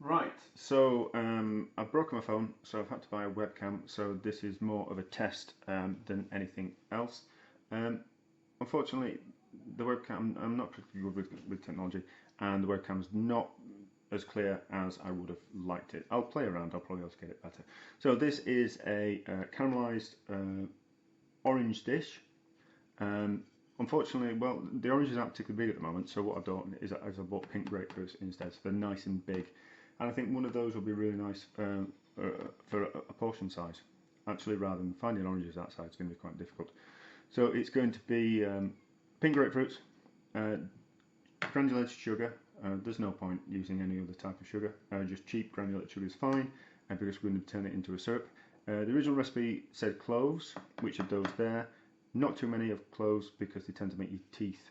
Right, so I've broken my phone, so I've had to buy a webcam, so this is more of a test than anything else. Um, Unfortunately, the webcam, I'm not particularly good with technology, and the webcam's not as clear as I would have liked it. I'll play around, I'll probably be able to get it better. So this is a caramelised orange dish. Um, Unfortunately, well, the oranges aren't particularly big at the moment, so what I've done is I've bought pink grapefruits instead, so they're nice and big. And I think one of those will be really nice for a portion size. Actually, rather than finding oranges outside, it's going to be quite difficult. So it's going to be pink grapefruits, uh, granulated sugar. There's no point using any other type of sugar. Just cheap granulated sugar is fine, because we're going to turn it into a syrup. The original recipe said cloves, which of those there. Not too many of cloves because they tend to make your teeth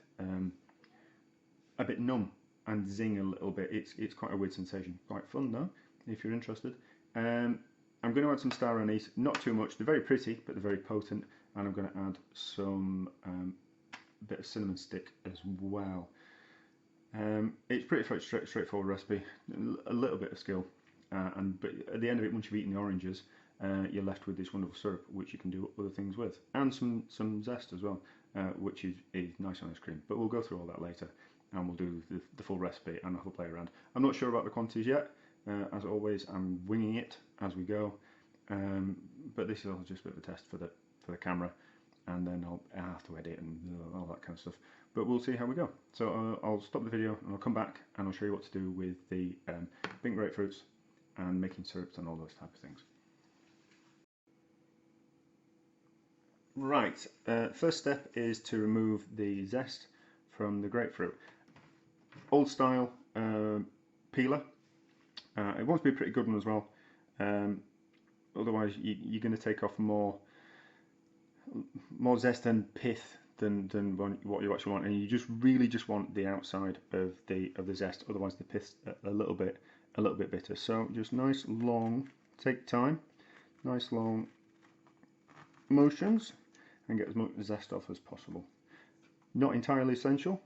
a bit numb and zing a little bit. It's quite a weird sensation. Quite fun though, if you're interested. I'm going to add some star anise, not too much. They're very pretty, but they're very potent. And I'm going to add some bit of cinnamon stick as well. It's pretty straightforward recipe. A little bit of skill, but at the end of it, once you've eaten the oranges, you're left with this wonderful syrup, which you can do other things with, and some zest as well, which is nice on ice cream. But we'll go through all that later, and we'll do the full recipe and have a play around. I'm not sure about the quantities yet. As always, I'm winging it as we go, but this is all just a bit of a test for the camera, and then I'll have to edit and all that kind of stuff. But we'll see how we go. So I'll stop the video and I'll come back and I'll show you what to do with the pink grapefruits and making syrups and all those type of things. Right, first step is to remove the zest from the grapefruit. Old style peeler. It wants to be a pretty good one as well. Otherwise, you're going to take off more zest and pith than what you actually want, and you really just want the outside of the zest. Otherwise, the pith's a little bit bitter. So just nice long, take time, nice long motions, and get as much zest off as possible. Not entirely essential,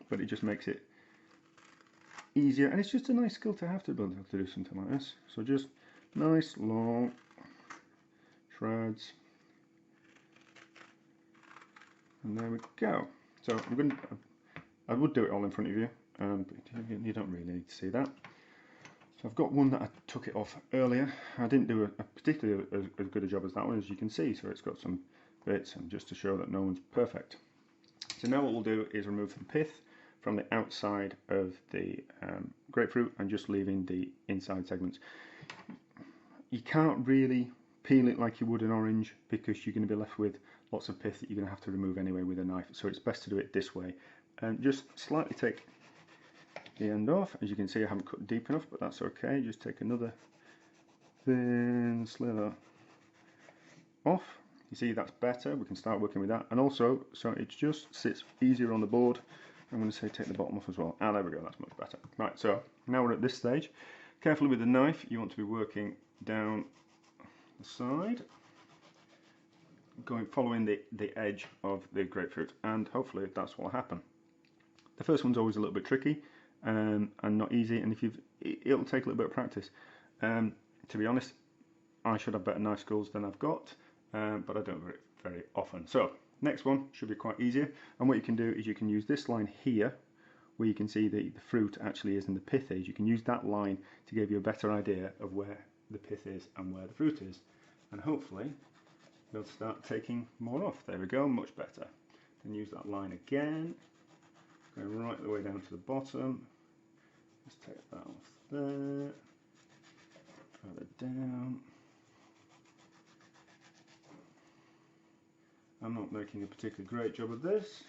but it just makes it easier, and it's just a nice skill to have to be able to do something like this. So just nice long shreds. And there we go. So I would do it all in front of you, but you don't really need to see that. So I've got one that I took it off earlier. I didn't do a particularly as good a job as that one, as you can see. So it's got some bits, and just to show that no one's perfect. So now what we'll do is remove some pith from the outside of the grapefruit and just leaving the inside segments. You can't really peel it like you would an orange because you're going to be left with lots of pith that you're going to have to remove anyway with a knife, so it's best to do it this way. And just slightly take the end off. As you can see, I haven't cut deep enough, but that's okay. Just take another thin sliver off. You see, that's better. We can start working with that. And also, so it just sits easier on the board, I'm going to say take the bottom off as well. Ah, there we go, that's much better. Right, so now we're at this stage. Carefully with the knife, you want to be working down the side, following the edge of the grapefruit, and hopefully that's what will happen. The first one's always a little bit tricky and not easy, and it'll take a little bit of practice. To be honest, I should have better knife skills than I've got, but I don't very often. So next one should be quite easier, and what you can do is you can use this line here, where you can see the fruit actually is and the pith is. You can use that line to give you a better idea of where the pith is and where the fruit is, and hopefully you'll start taking more off. There we go, much better. Then use that line again, going right the way down to the bottom. Just take that off there, further down. I'm not making a particularly great job of this,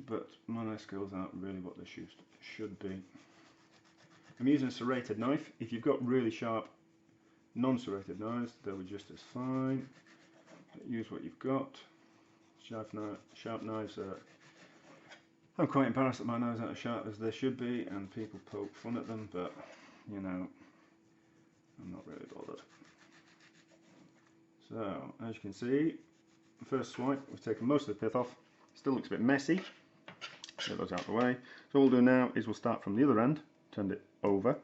but my knife skills aren't really what they should be. I'm using a serrated knife. If you've got really sharp non-serrated knives, they'll be just as fine. But use what you've got. Sharp knives are... I'm quite embarrassed that my knives aren't as sharp as they should be, and people poke fun at them, but you know, I'm not really bothered. So, as you can see, first swipe, we've taken most of the pith off. Still looks a bit messy. Get those out of the way. So what we'll do now is we'll start from the other end, turned it over,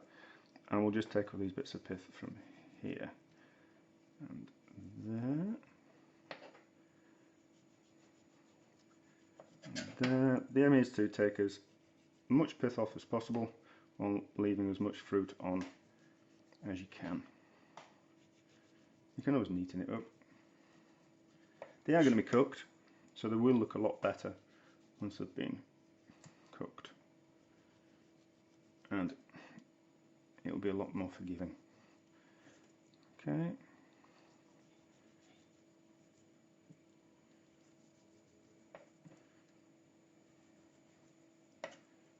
and we'll just take all these bits of pith from here and there. The aim is to take as much pith off as possible while leaving as much fruit on as you can. You can always neaten it up. They are going to be cooked, so they will look a lot better once they've been cooked, and it'll be a lot more forgiving. Okay.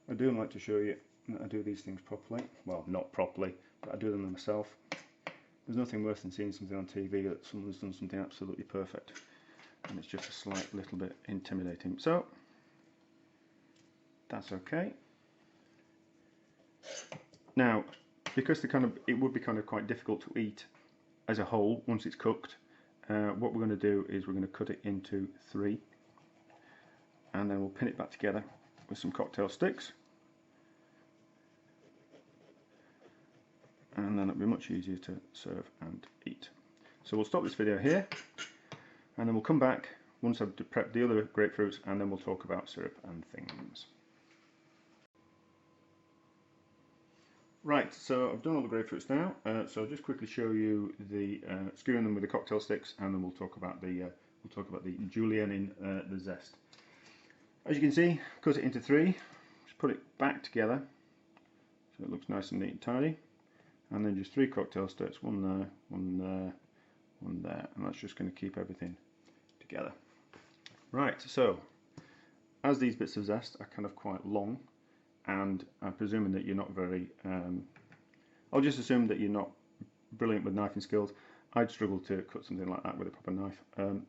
I do like to show you that I do these things properly. Well, not properly, but I do them myself. There's nothing worse than seeing something on TV that someone's done something absolutely perfect, and it's just a slight little bit intimidating. So that's okay. Now, because it would be kind of quite difficult to eat as a whole once it's cooked, what we're going to do is we're going to cut it into 3, and then we'll pin it back together with some cocktail sticks, and then it'll be much easier to serve and eat. So we'll stop this video here, and then we'll come back once I've prepped the other grapefruits, and then we'll talk about syrup and things. Right, so I've done all the grapefruits now, so I'll just quickly show you the skewing them with the cocktail sticks, and then we'll talk about the julienne in the zest. As you can see, cut it into 3, just put it back together so it looks nice and neat and tidy, and then just 3 cocktail sticks, one there, one there, one there, and that's just going to keep everything together. Right, so as these bits of zest are kind of quite long, and I'm presuming that you're not very, I'll just assume that you're not brilliant with knifing skills. I'd struggle to cut something like that with a proper knife, and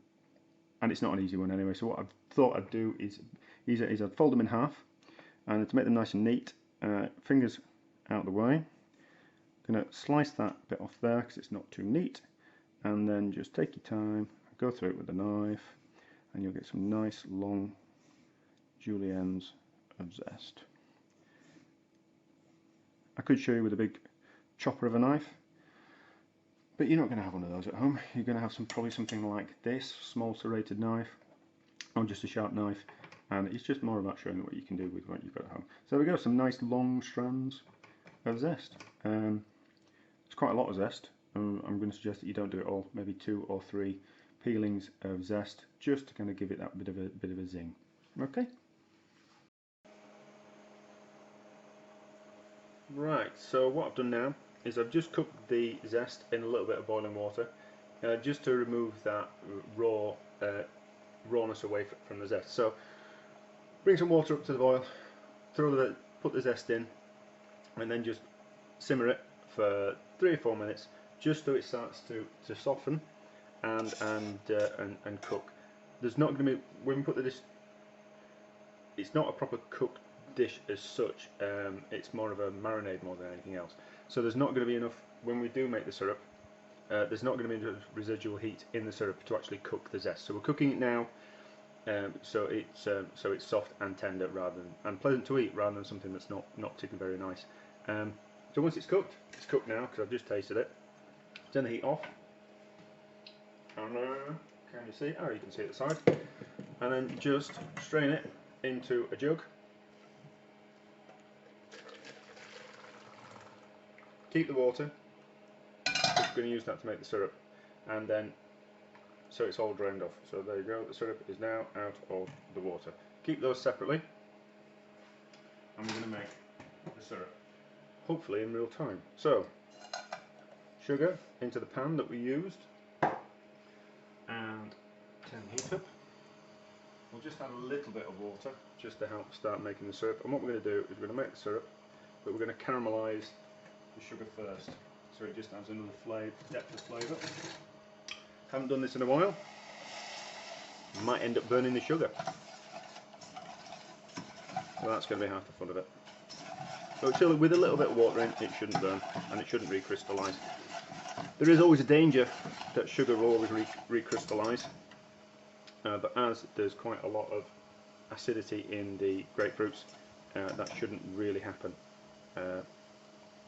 it's not an easy one anyway. So what I thought I'd do is I'd fold them in half, and to make them nice and neat, fingers out the way, I'm going to slice that bit off there because it's not too neat, and then just take your time, go through it with a knife, and you'll get some nice long juliennes of zest. I could show you with a big chopper of a knife, but you're not going to have one of those at home. You're going to have probably something like this, small serrated knife, or just a sharp knife, and it's just more about showing what you can do with what you've got at home. So there we go, some nice long strands of zest. It's quite a lot of zest. I'm going to suggest that you don't do it all, maybe 2 or 3 peelings of zest, just to kind of give it that bit of a zing. Okay. Right, so what I've done now is I've just cooked the zest in a little bit of boiling water, just to remove that rawness away from the zest. So bring some water up to the boil, put the zest in, and then just simmer it for 3 or 4 minutes, just so it starts to soften and cook. There's not going to be, when we put the dish, it's not a proper cooked dish as such, it's more of a marinade more than anything else. So there's not going to be enough, when we do make the syrup, there's not going to be enough residual heat in the syrup to actually cook the zest. So we're cooking it now, so it's soft and tender and pleasant to eat, rather than something that's not particularly very nice. So once it's cooked now because I've just tasted it. Turn the heat off. And can you see? Oh, you can see it at the side. And then just strain it into a jug. Keep the water. Just going to use that to make the syrup, and then so it's all drained off. So there you go. The syrup is now out of the water. Keep those separately, and we're going to make the syrup, hopefully in real time. So sugar into the pan that we used, and turn the heat up. We'll just add a little bit of water just to help start making the syrup. And what we're going to do is we're going to make the syrup, but we're going to caramelise the sugar first, so it just adds another depth of flavour. Haven't done this in a while. Might end up burning the sugar. So that's going to be half the fun of it. So still, with a little bit of water in, it shouldn't burn, and it shouldn't recrystallise. There is always a danger that sugar will always recrystallise, but as there's quite a lot of acidity in the grapefruits, that shouldn't really happen.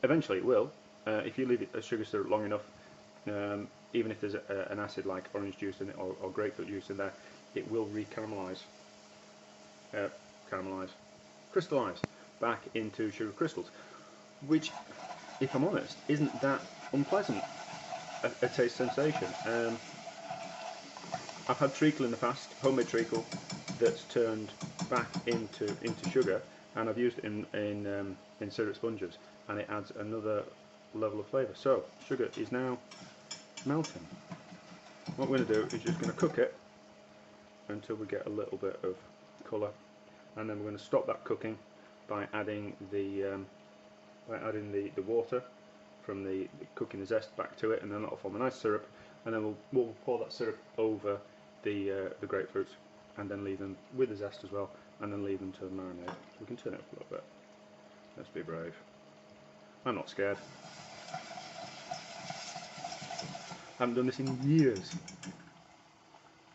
Eventually it will. If you leave it as sugar syrup long enough, even if there's an acid like orange juice in it or grapefruit juice in there, it will re-caramelise, crystallise back into sugar crystals, which, if I'm honest, isn't that unpleasant a taste sensation. I've had treacle in the past, homemade treacle, that's turned back into sugar, and I've used it in syrup sponges, and it adds another level of flavour. So sugar is now melting. What we're going to do is just going to cook it until we get a little bit of colour, and then we're going to stop that cooking by adding the water from the cooking the zest back to it, and then that'll form a nice syrup, and then we'll pour that syrup over the grapefruits, and then leave them with the zest as well, and then leave them to marinate. We can turn it up a little bit. Let's be brave. I'm not scared. I haven't done this in years.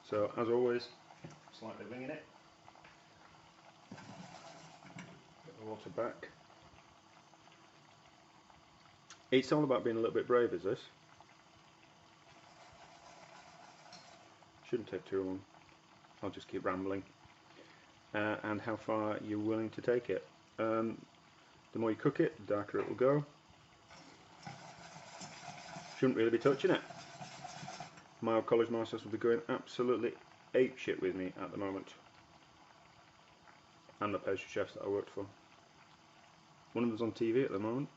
So as always, slightly winging it. Get the water back. It's all about being a little bit brave, is this? Shouldn't take too long. I'll just keep rambling. And how far you're willing to take it. The more you cook it, the darker it will go. Shouldn't really be touching it. My old college masters will be going absolutely apeshit with me at the moment. And the pastry chefs that I worked for. One of them's on TV at the moment.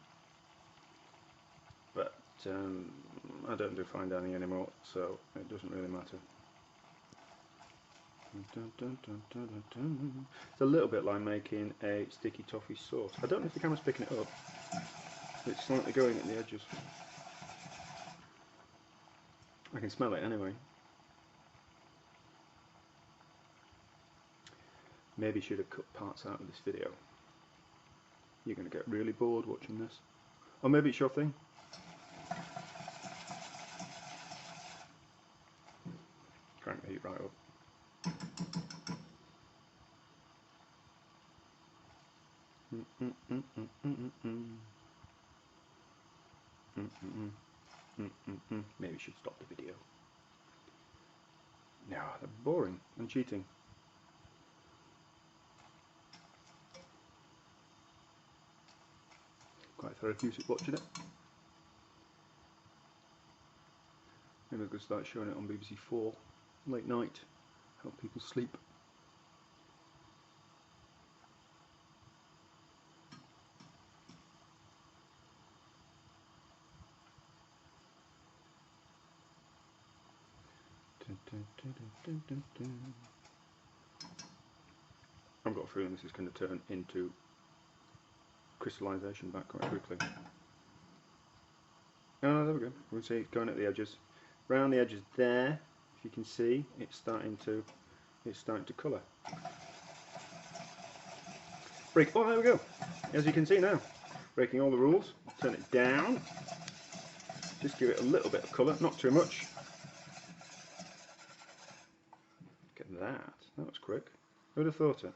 But I don't do fine dining anymore, so it doesn't really matter. It's a little bit like making a sticky toffee sauce. I don't know if the camera's picking it up. It's slightly going at the edges. I can smell it anyway. Maybe should have cut parts out of this video. You're going to get really bored watching this. Or maybe it's your thing. Crank the heat right up. Maybe we should stop the video. No, they're boring and cheating. Quite therapeutic watching it. Maybe I could start showing it on BBC4 late night, help people sleep. I've got a feeling this is going to turn into crystallization back quite quickly. Oh, there we go. We can see it going at the edges. Round the edges there, if you can see, it's starting to colour. Break. Oh, there we go. As you can see now, breaking all the rules. Turn it down. Just give it a little bit of colour, not too much. Look at that. That was quick. Who would have thought it?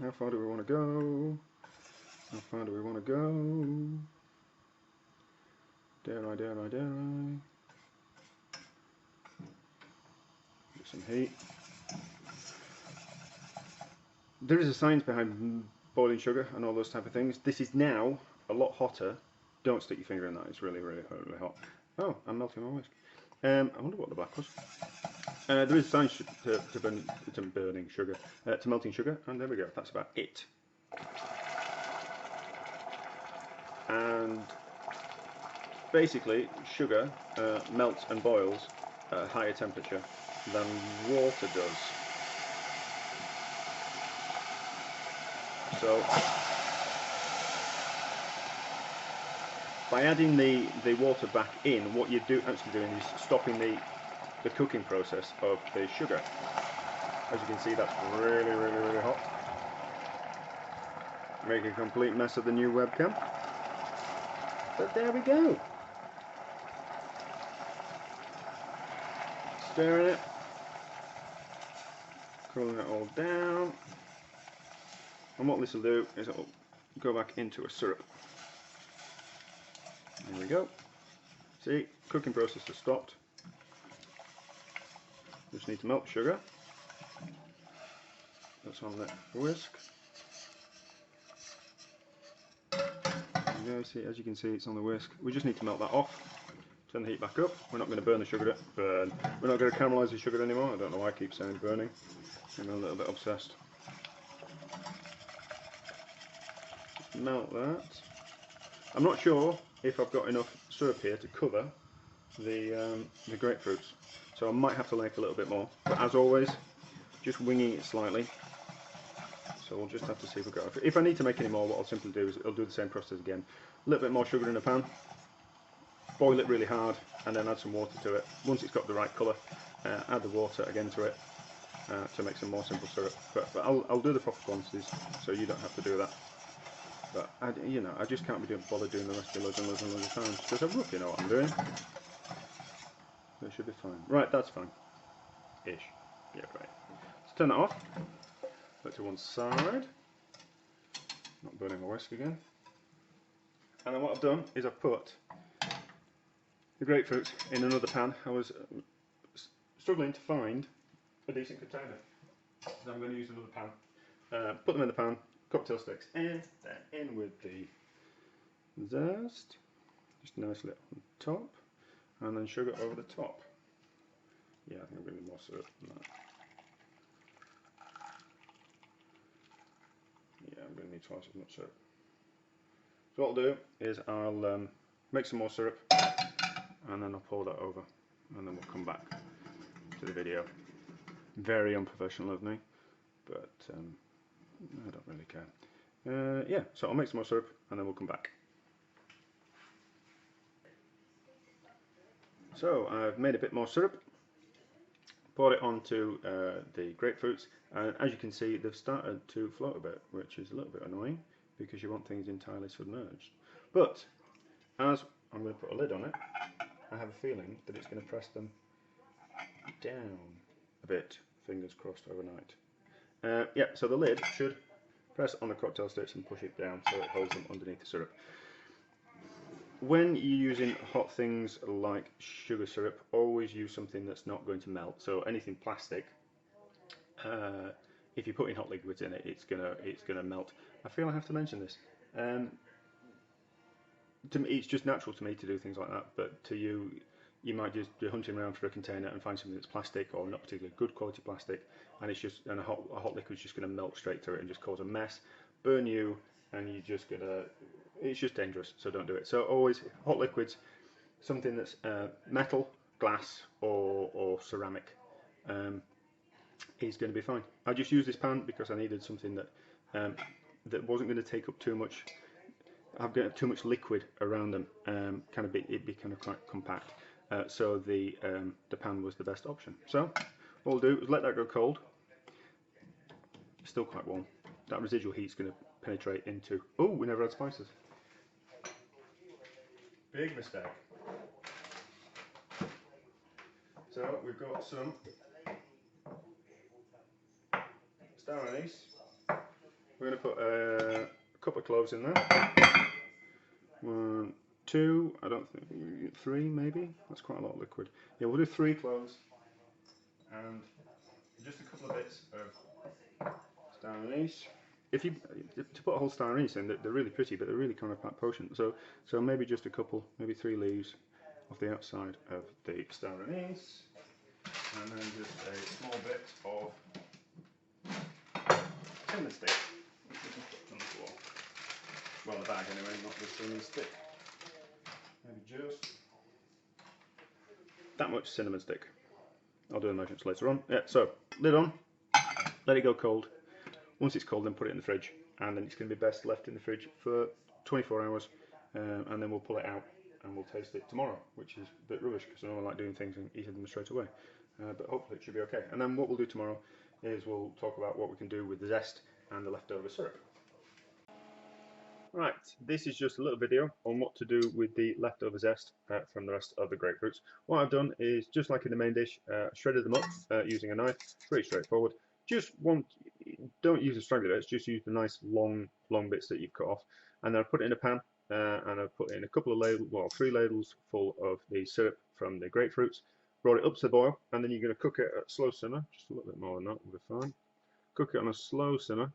How far do we want to go? How far do we want to go? Dare I, dare I, dare I? Get some heat. There is a science behind boiling sugar and all those type of things. This is now a lot hotter. Don't stick your finger in that, it's really, really, really hot. Oh, I'm melting my whisk. I wonder what the black was. There is science to burning sugar, to melting sugar, and there we go, that's about it. And basically, sugar melts and boils at a higher temperature than water does. So, by adding the water back in, what you're actually doing is stopping the cooking process of the sugar. As you can see, that's really, really, really hot. Make a complete mess of the new webcam. But there we go. Stirring it. Cooling it all down. And what this will do is it will go back into a syrup. There we go. See, cooking process has stopped. Just need to melt sugar. That's on the whisk. There you go, see, as you can see, it's on the whisk. We just need to melt that off. Turn the heat back up. We're not going to burn the sugar. We're not going to caramelise the sugar anymore. I don't know why I keep saying burning. I'm a little bit obsessed. Melt that. I'm not sure if I've got enough syrup here to cover the grapefruits, so I might have to make a little bit more. But as always, just winging it slightly. So we'll just have to see if we got. If I need to make any more, what I'll simply do is I'll do the same process again. A little bit more sugar in a pan. Boil it really hard, and then add some water to it. Once it's got the right colour, add the water again to it to make some more simple syrup. But I'll do the proper quantities, so you don't have to do that. But I just can't be bothered doing the recipe loads and loads and loads of times because I roughly know what I'm doing. So it should be fine. Right, that's fine. Ish. Yeah, right. Let's turn it off. Put it to one side. Not burning my whisk again. And then what I've done is I've put the grapefruits in another pan. I was struggling to find a decent container, so I'm going to use another pan. Put them in the pan, cocktail sticks in, then in with the zest, just nicely on top, and then sugar over the top. Yeah, I think I'm going to need more syrup than that. Yeah, I'm going to need twice as much syrup. So what I'll do is I'll make some more syrup, and then I'll pour that over, and then we'll come back to the video. Very unprofessional of me, but I don't really care. Yeah, so I'll make some more syrup, and then we'll come back. So I've made a bit more syrup, poured it onto the grapefruits, and as you can see, they've started to float a bit, which is a little bit annoying because you want things entirely submerged. But as I'm going to put a lid on it, I have a feeling that it's going to press them down a bit, fingers crossed, overnight. Yeah, so the lid should press on the cocktail sticks and push it down so it holds them underneath the syrup. When you're using hot things like sugar syrup, always use something that's not going to melt. So anything plastic, if you're putting hot liquids in it, it's gonna melt. I feel I have to mention this. To me, it's just natural to me to do things like that, but to you, you might just be hunting around for a container and find something that's plastic or not particularly good quality plastic, and it's just a hot liquid's just going to melt straight through it and just cause a mess, burn you, and you're just gonna. It's just dangerous, so don't do it. So always hot liquids, something that's metal, glass, or ceramic, is going to be fine. I just used this pan because I needed something that that wasn't going to take up too much. I've got too much liquid around them, it'd be kind of quite compact. So the pan was the best option. So what we'll do is let that go cold. It's still quite warm. That residual heat's going to penetrate into. Oh, we never had spices. Big mistake. So we've got some star anise. We're going to put a couple of cloves in there. 1, 2, I don't think 3 maybe. That's quite a lot of liquid. Yeah, we'll do 3 cloves and just a couple of bits of star anise. If you to put a whole star anise in, they're really pretty, but they're really kind of quite potent. So maybe just a couple, maybe 3 leaves off the outside of the star anise, and then just a small bit of cinnamon stick. Well, the bag anyway, not the cinnamon stick. Maybe just that much cinnamon stick. I'll do the measurements later on. Yeah, so lid on, let it go cold. Once it's cold, then put it in the fridge, and then it's going to be best left in the fridge for 24 hours, and then we'll pull it out and we'll taste it tomorrow, which is a bit rubbish because I don't like doing things and eating them straight away. But hopefully it should be okay. And then what we'll do tomorrow is we'll talk about what we can do with the zest and the leftover syrup. Right, this is just a little video on what to do with the leftover zest from the rest of the grapefruits. What I've done is, just like in the main dish, shredded them up using a knife, pretty straightforward. don't use the straggly bits, just use the nice long bits that you've cut off, and then I put it in a pan, and I put in a couple of ladles, well, 3 ladles full of the syrup from the grapefruits, brought it up to the boil, and then you're going to cook it at slow simmer, just a little bit more than that will be fine. Cook it on a slow simmer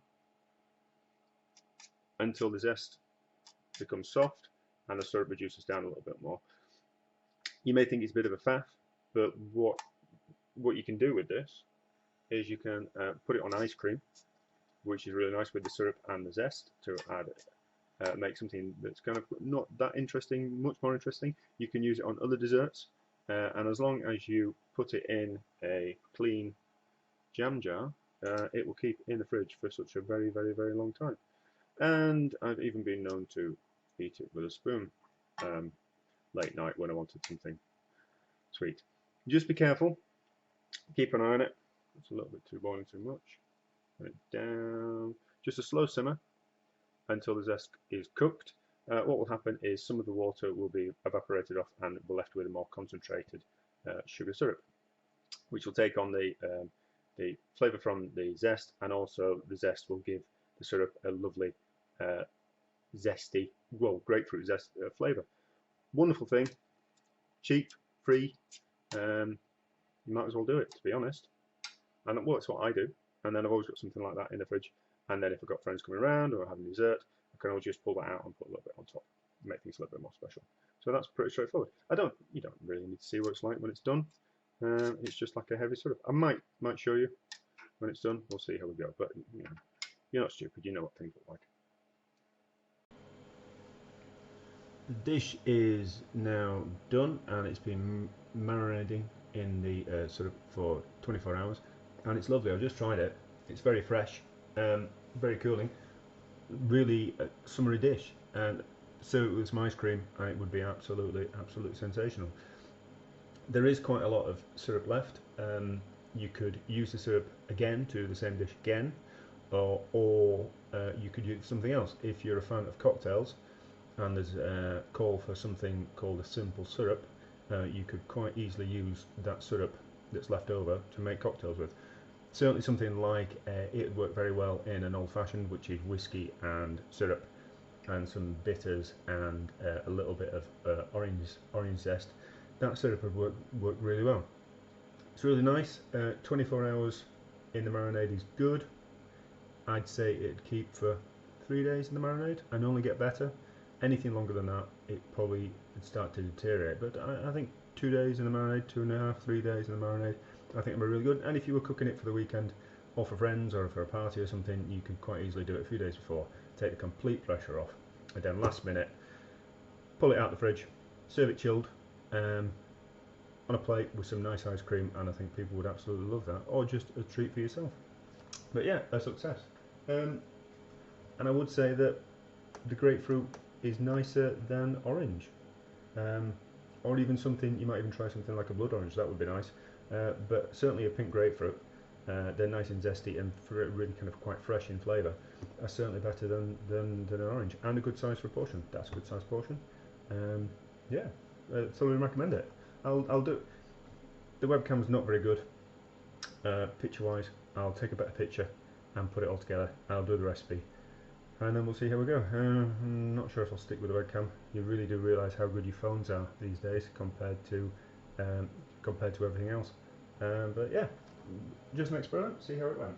until the zest becomes soft and the syrup reduces down a little bit more. You may think it's a bit of a faff, but what you can do with this is you can put it on ice cream, which is really nice with the syrup and the zest to make something that's kind of not that interesting, much more interesting. You can use it on other desserts, and as long as you put it in a clean jam jar, it will keep in the fridge for such a very, very, very long time. And I've even been known to eat it with a spoon late night when I wanted something sweet. Just be careful, keep an eye on it. It's a little bit too boiling too much. Put it down, just a slow simmer until the zest is cooked. What will happen is some of the water will be evaporated off and we're left with a more concentrated sugar syrup, which will take on the flavour from the zest, and also the zest will give the syrup a lovely zesty, well, grapefruit zest flavour. Wonderful thing, cheap, free. You might as well do it, to be honest. And well, that's what I do. And then I've always got something like that in the fridge. And then if I've got friends coming around or having dessert, I can always just pull that out and put a little bit on top, make things a little bit more special. So that's pretty straightforward. You don't really need to see what it's like when it's done. It's just like a heavy syrup. I might show you when it's done. We'll see how we go. But you know, you're not stupid. You know what things look like. The dish is now done, and it's been marinating in the syrup for 24 hours, and it's lovely. I've just tried it. It's very fresh, very cooling, really a summery dish, and so it with some ice cream, and it would be absolutely sensational. There is quite a lot of syrup left. You could use the syrup again to the same dish again, or you could use something else. If you're a fan of cocktails, and there's a call for something called a simple syrup, you could quite easily use that syrup that's left over to make cocktails with. Certainly something like it would work very well in an old-fashioned, which is whiskey and syrup and some bitters and a little bit of orange zest. That syrup would work really well. It's really nice. 24 hours in the marinade is good. I'd say it'd keep for 3 days in the marinade and only get better. Anything longer than that, it probably would start to deteriorate. But I think 2 days in the marinade, 2.5, 3 days in the marinade, I think it'd be really good. And if you were cooking it for the weekend, or for friends, or for a party or something, you could quite easily do it a few days before, take the complete pressure off, and then last minute, pull it out of the fridge, serve it chilled, on a plate with some nice ice cream, and I think people would absolutely love that, or just a treat for yourself. But yeah, a success. And I would say that the grapefruit is nicer than orange, or even something, you might even try something like a blood orange, that would be nice, but certainly a pink grapefruit, they're nice and zesty and really kind of quite fresh in flavour, are certainly better than an orange, and a good size for a portion. That's a good size portion. Yeah, so I recommend it. I'll do. The webcam's not very good picture wise. I'll take a better picture and put it all together. I'll do the recipe, and then we'll see how we go. I'm not sure if I'll stick with the webcam. You really do realise how good your phones are these days compared to everything else. But yeah, just an experiment. See how it went.